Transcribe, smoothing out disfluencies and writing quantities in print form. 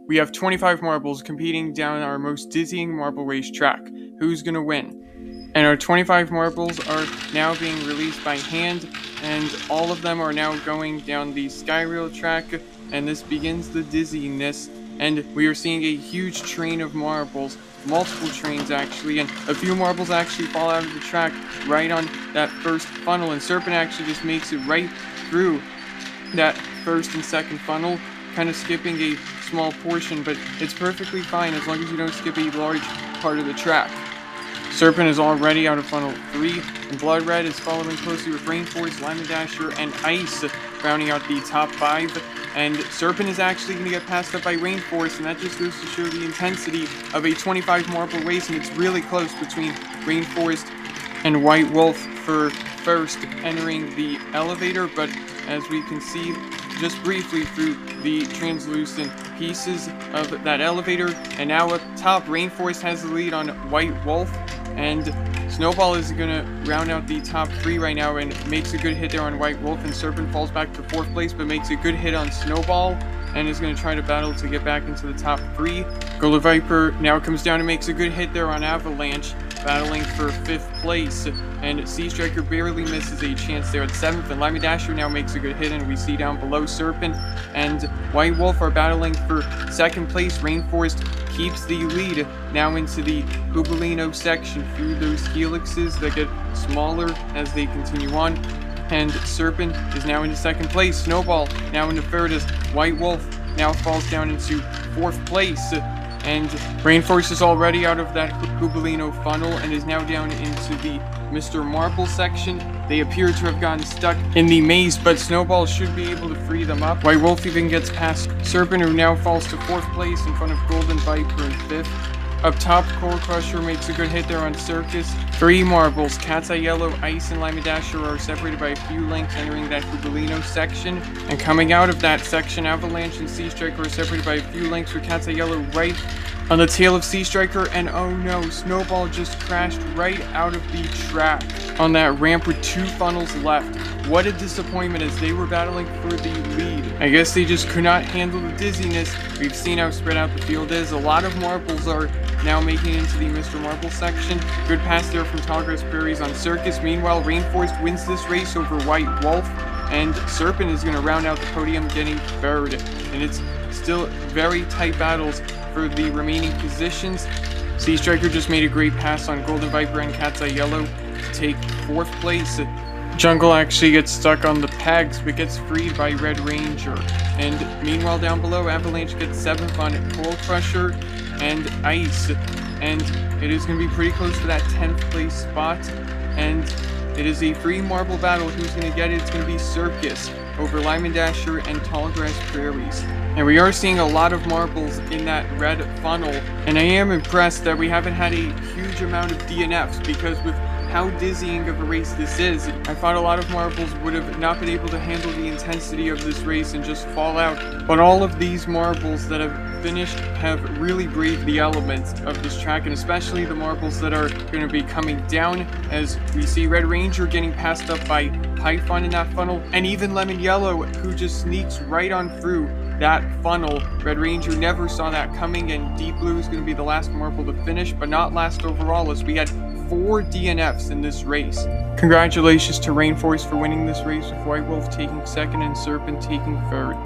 We have 25 marbles competing down our most dizzying marble race track. Who's gonna win? And our 25 marbles are now being released by hand, and all of them are now going down the Skyrail track, and this begins the dizziness. And we are seeing a huge train of marbles, multiple trains actually, and a few marbles actually fall out of the track right on that first funnel, and Serpent actually just makes it right through that first and second funnel, kind of skipping a small portion, but it's perfectly fine as long as you don't skip a large part of the track. Serpent is already out of funnel 3, and Blood Red is following closely with Rainforest, Lemon Dasher, and Ice rounding out the top 5. And Serpent is actually going to get passed up by Rainforest, and that just goes to show the intensity of a 25 marble race, and it's really close between Rainforest and White Wolf for first entering the elevator, but as we can see just briefly through the translucent pieces of that elevator, and now up top, Rainforest has the lead on White Wolf, and Snowball is going to round out the top 3 right now and makes a good hit there on White Wolf, and Serpent falls back to 4th place but makes a good hit on Snowball and is going to try to battle to get back into the top 3. Golden Viper now comes down and makes a good hit there on Avalanche, battling for 5th place, and Sea Striker barely misses a chance there at 7th, and Lemon Dasher now makes a good hit, and we see down below Serpent and White Wolf are battling for 2nd place. Rainforest keeps the lead now into the Hubalino section through those helixes that get smaller as they continue on, and Serpent is now into 2nd place. Snowball now into 3rd as White Wolf now falls down into 4th place, and Rainforest is already out of that Hubalino funnel and is now down into the Mr. Marble section. They appear to have gotten stuck in the maze, but Snowball should be able to free them up. White Wolf even gets past Serpent, who now falls to 4th place in front of Golden Viper in 5th. Up top, Coral Crusher makes a good hit there on Circus. 3 marbles, Cat's Eye Yellow, Ice, and Lemon Dasher are separated by a few lengths entering that Hubalino section. And coming out of that section, Avalanche and Sea Striker are separated by a few lengths with Cat's Eye Yellow right on the tail of Sea Striker, and oh no, Snowball just crashed right out of the track on that ramp with 2 funnels left. What a disappointment, as they were battling for the lead. I guess they just could not handle the dizziness. We've seen how spread out the field is. A lot of marbles are now making it into the Mr. Marble section. Good pass there from Tallgrass Prairies on Circus. Meanwhile, Rainforest wins this race over White Wolf, and Serpent is going to round out the podium getting 3rd. And it's still very tight battles for the remaining positions. Sea Striker just made a great pass on Golden Viper and Cat's Eye Yellow to take 4th place. Jungle actually gets stuck on the pegs but gets freed by Red Ranger. And meanwhile down below, Avalanche gets 7th on Coral Crusher and Ice. And it is going to be pretty close to that 10th place spot. And it is a free marble battle. Who's going to get it? It's going to be Circus over Lemon Dasher and Tallgrass Prairies. And we are seeing a lot of marbles in that red funnel. And I am impressed that we haven't had a huge amount of DNFs, because with how dizzying of a race this is, I thought a lot of marbles would have not been able to handle the intensity of this race and just fall out. But all of these marbles that have finished have really braved the elements of this track, and especially the marbles that are going to be coming down, as we see Red Ranger getting passed up by Python in that funnel, and even Lemon Yellow, who just sneaks right on through that funnel. Red Ranger never saw that coming, and Deep Blue is going to be the last marble to finish, but not last overall, as we had 4 DNFs in this race. Congratulations to Rainforest for winning this race, with White Wolf taking 2nd and Serpent taking 3rd.